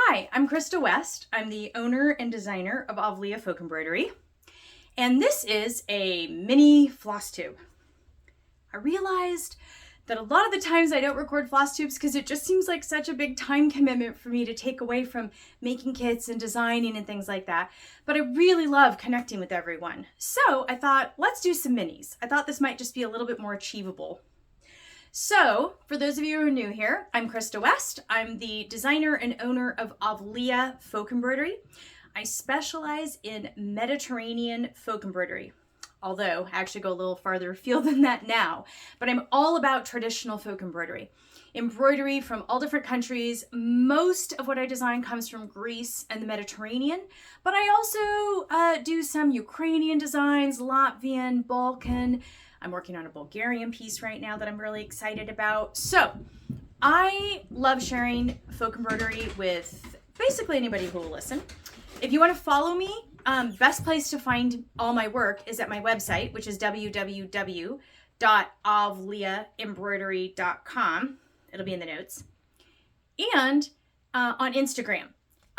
Hi, I'm Krista West. I'm the owner and designer of Avalia Folk Embroidery, and this is a mini floss tube. I realized that a lot of the times I don't record floss tubes because it just seems like such a big time commitment for me to take away from making kits and designing and things like that. But I really love connecting with everyone. So I thought, let's do some minis. I thought this might just be a little bit more achievable. So, for those of you who are new here, I'm Krista West. I'm the designer and owner of Avalia Folk Embroidery. I specialize in Mediterranean folk embroidery, although I actually go a little farther afield than that now. But I'm all about traditional folk embroidery. Embroidery from all different countries. Most of what I design comes from Greece and the Mediterranean, but I also do some Ukrainian designs, Latvian, Balkan. I'm working on a Bulgarian piece right now that I'm really excited about. So I love sharing folk embroidery with basically anybody who will listen. If you want to follow me, best place to find all my work is at my website, which is www.avliaembroidery.com. It'll be in the notes. And on Instagram.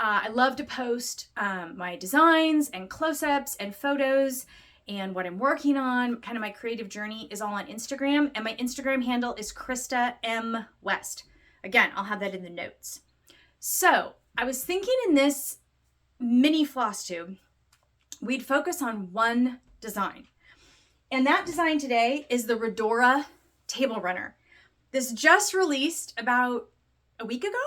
I love to post my designs and close-ups and photos and what I'm working on. Kind of my creative journey is all on Instagram. And my Instagram handle is Krista M. West. Again, I'll have that in the notes. So I was thinking in this mini floss tube, we'd focus on one design. And that design today is the Rhodora table runner. This just released about a week ago.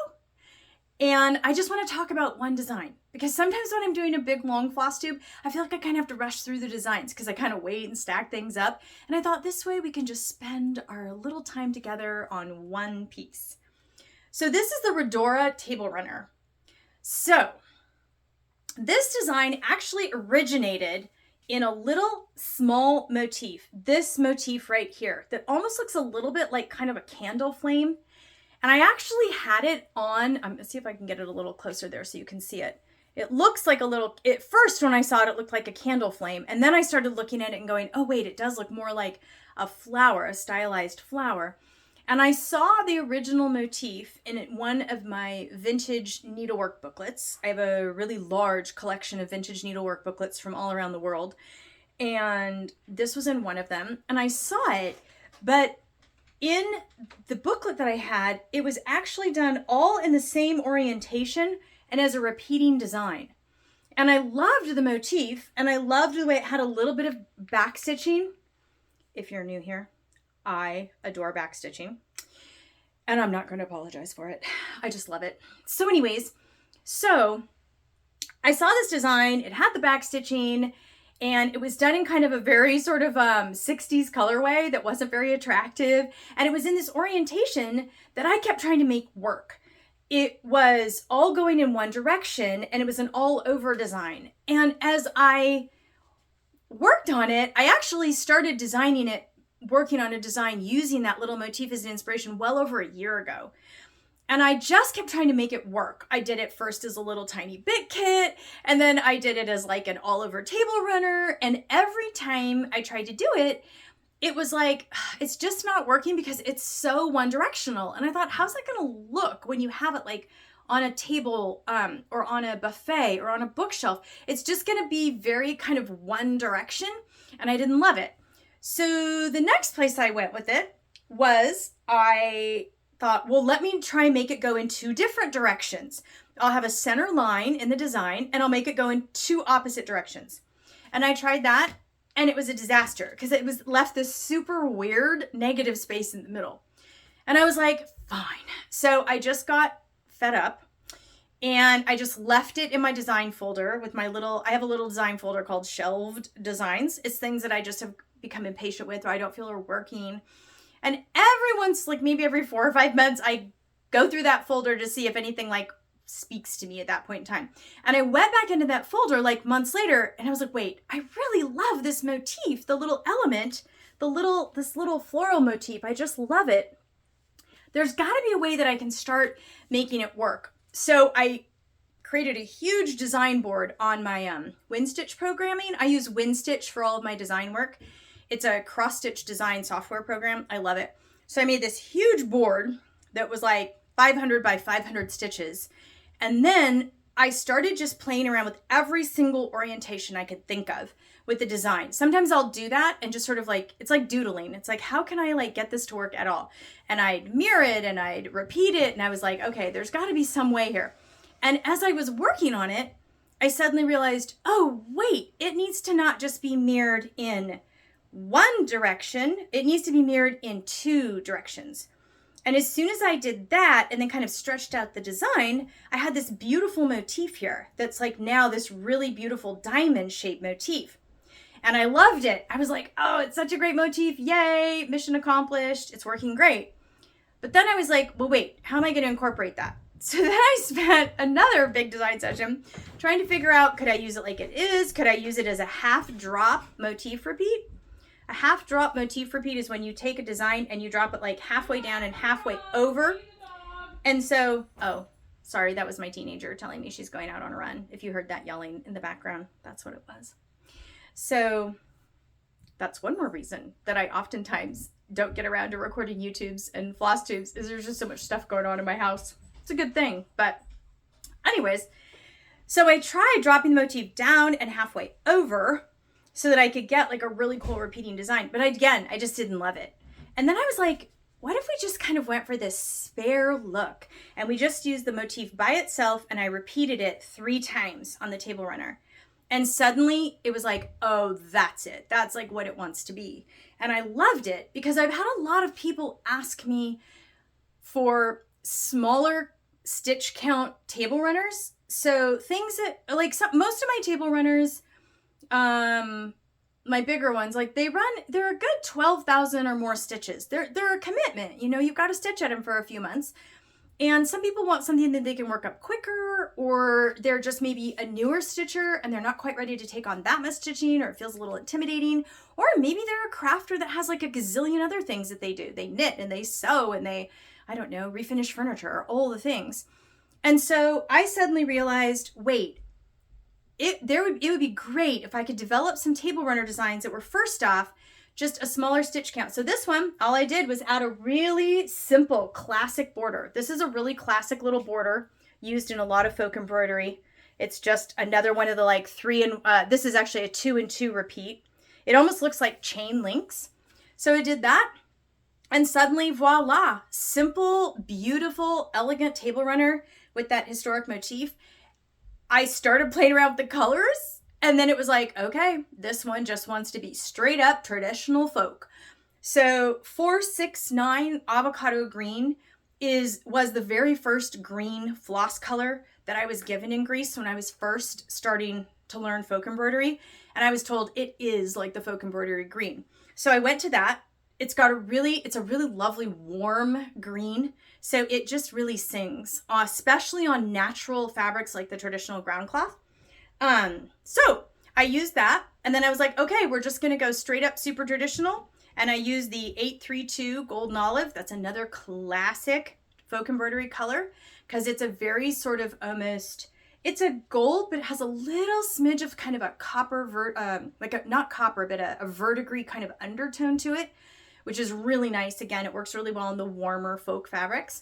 And I just want to talk about one design because sometimes when I'm doing a big long floss tube, I feel like I kind of have to rush through the designs because I kind of wait and stack things up. And I thought this way we can just spend our little time together on one piece. So this is the Rhodora table runner. So this design actually originated in a little small motif, this motif right here, that almost looks a little bit like kind of a candle flame. And I actually had it on, let's see if I can get it a little closer there so you can see it. It looks like a little, at first when I saw it, it looked like a candle flame. And then I started looking at it and going, oh wait, it does look more like a flower, a stylized flower. And I saw the original motif in one of my vintage needlework booklets. I have a really large collection of vintage needlework booklets from all around the world. And this was in one of them. And I saw it, but in the booklet that I had, it was actually done all in the same orientation and as a repeating design. And I loved the motif, and I loved the way it had a little bit of back stitching. If you're new here, I adore back stitching. And I'm not going to apologize for it. I just love it. So anyways, so I saw this design. It had the back stitching. And it was done in kind of a very sort of 60s colorway that wasn't very attractive. And it was in this orientation that I kept trying to make work. It was all going in one direction and it was an all over design. And as I worked on it, I actually started designing it, working on a design using that little motif as an inspiration well over a year ago. And I just kept trying to make it work. I did it first as a little tiny bit kit, and then I did it as like an all-over table runner. And every time I tried to do it, it was like, it's just not working because it's so one-directional. And I thought, how's that gonna look when you have it like on a table or on a buffet or on a bookshelf? It's just gonna be very kind of one direction, and I didn't love it. So the next place I went with it was I thought, well, let me try and make it go in two different directions. I'll have a center line in the design and I'll make it go in two opposite directions. And I tried that and it was a disaster because it was left this super weird negative space in the middle. And I was like, fine. So I just got fed up and I just left it in my design folder with my I have a little design folder called Shelved Designs. It's things that I just have become impatient with or I don't feel are working. And every once, like maybe every 4 or 5 months, I go through that folder to see if anything like speaks to me at that point in time. And I went back into that folder like months later and I was like, wait, I really love this motif, the little element, this little floral motif. I just love it. There's got to be a way that I can start making it work. So I created a huge design board on my WinStitch programming. I use WinStitch for all of my design work. It's a cross-stitch design software program. I love it. So I made this huge board that was like 500 by 500 stitches. And then I started just playing around with every single orientation I could think of with the design. Sometimes I'll do that and just sort of like, it's like doodling. It's like, how can I like get this to work at all? And I'd mirror it and I'd repeat it. And I was like, okay, there's got to be some way here. And as I was working on it, I suddenly realized, oh, wait, it needs to not just be mirrored in one direction. It needs to be mirrored in two directions. And as soon as I did that and then kind of stretched out the design, I had this beautiful motif here that's like now this really beautiful diamond shaped motif. And I loved it. I was like, oh, it's such a great motif. Yay, mission accomplished. It's working great. But then I was like, well, wait, how am I going to incorporate that? So then I spent another big design session trying to figure out, could I use it like it is? Could I use it as a half drop motif repeat? A half drop motif repeat is when you take a design and you drop it like halfway down and halfway over. And so, oh, sorry, that was my teenager telling me she's going out on a run. If you heard that yelling in the background, that's what it was. So that's one more reason that I oftentimes don't get around to recording YouTubes and floss tubes, is there's just so much stuff going on in my house. It's a good thing. But anyways, so I tried dropping the motif down and halfway over so that I could get like a really cool repeating design. But again, I just didn't love it. And then I was like, what if we just kind of went for this spare look and we just used the motif by itself and I repeated it 3 times on the table runner. And suddenly it was like, oh, that's it. That's like what it wants to be. And I loved it because I've had a lot of people ask me for smaller stitch count table runners. So things that like most of my table runners, my bigger ones, like they're a good 12,000 or more stitches. They're a commitment. You know, you've got to stitch at them for a few months. And some people want something that they can work up quicker, or they're just maybe a newer stitcher and they're not quite ready to take on that much stitching, or it feels a little intimidating. Or maybe they're a crafter that has like a gazillion other things that they do. They knit and they sew and they, I don't know, refinish furniture, all the things. And so I suddenly realized, wait, it would be great if I could develop some table runner designs that were first off just a smaller stitch count. So this one, all I did was add a really simple classic border. This is a really classic little border used in a lot of folk embroidery. It's just another one of the like 3 and this is actually a 2 and 2 repeat. It almost looks like chain links. So I did that and suddenly voila, simple, beautiful, elegant table runner with that historic motif. I started playing around with the colors. And then it was like, okay, this one just wants to be straight up traditional folk. So 469 avocado green was the very first green floss color that I was given in Greece when I was first starting to learn folk embroidery. And I was told it is like the folk embroidery green. So I went to that. It's a really lovely warm green. So it just really sings, especially on natural fabrics like the traditional ground cloth. So I used that and then I was like, okay, we're just going to go straight up super traditional. And I used the 832 golden olive. That's another classic folk embroidery color because it's a very sort of almost, it's a gold, but it has a little smidge of kind of a copper, not copper, but a verdigris kind of undertone to it, which is really nice. Again, it works really well in the warmer folk fabrics.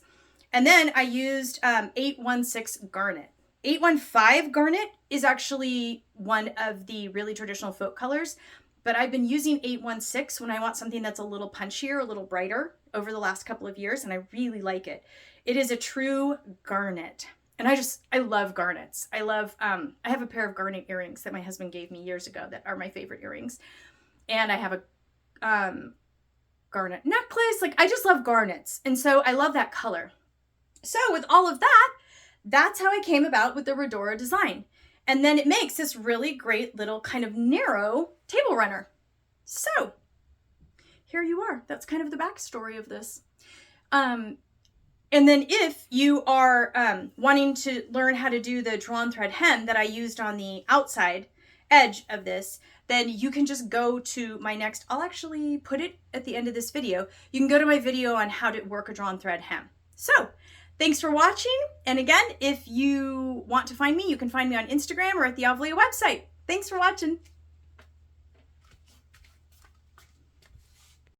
And then I used 816 garnet. 815 garnet is actually one of the really traditional folk colors, but I've been using 816 when I want something that's a little punchier, a little brighter over the last couple of years, and I really like it. It is a true garnet, and I love garnets. I have a pair of garnet earrings that my husband gave me years ago that are my favorite earrings, and I have a garnet necklace. Like, I just love garnets, and so I love that color. So with all of that, that's how I came about with the Rhodora design. And then it makes this really great little kind of narrow table runner. So here you are. That's kind of the backstory of this. And then if you are wanting to learn how to do the drawn thread hem that I used on the outside edge of this, then you can just go to my next, I'll actually put it at the end of this video. You can go to my video on how to work a drawn thread hem. So thanks for watching. And again, if you want to find me, you can find me on Instagram or at the Avalia website. Thanks for watching.